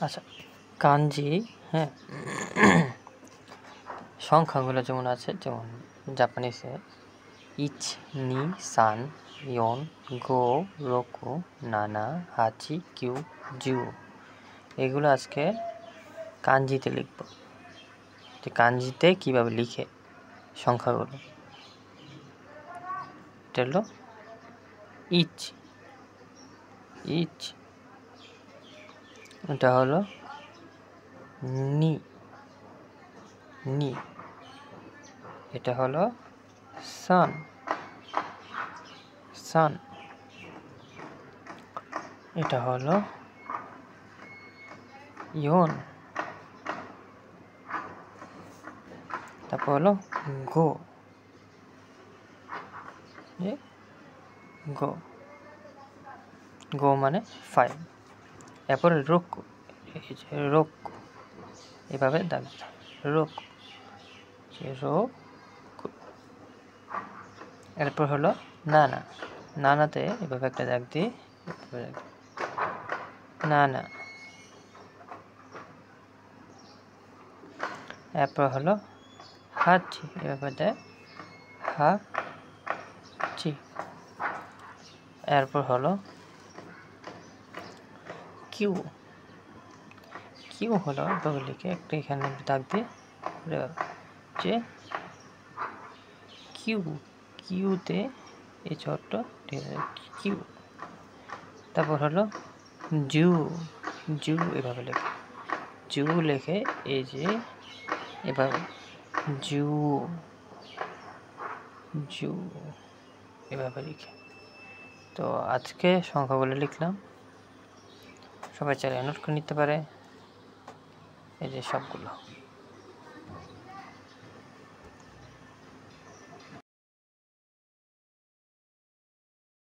আচ্ছা, কাঞ্জি, হ্যাঁ, সংখ্যাগুলো যেমন আছে, যেমন জাপানিসে ইচ, নি, সান, ইয়ন, গো, রোকু, নানা, হাচি, কিউ, জিউ, এগুলো আজকে কাঞ্জিতে লিখব। যে কাঞ্জিতে কীভাবে লিখে সংখ্যাগুলো, এটা হলো ইচ, ইচ, এটা হলো নি, নি, এটা হলো সান, সান, এটা হলো ইয়ন, তারপর হলো গো, গো, গো মানে 5, এরপর রোকু, এই যে রোকু, এভাবে দাগতে রোকু, রোকু। এরপর হলো নানা, নানাতে এভাবে একটা দাগ দিই, নানা। এরপর হলো হাচি, এভাবে দেয় হাচি। এরপর হলো কিউ, কিউ হলো এভাবে লিখে একটা এখানে দাগ দিয়ে যে কিউ, কিউতে এই ছোট্ট কিউ। তারপর হলো জু, জু এভাবে লেখে, জু লেখে এই যে এভাবে জু, জু এভাবে লিখে। তো আজকে সংখ্যাগুলো লিখলাম, সবাই চাইলে নোট করে নিতে পারে, এই যে সবগুলো।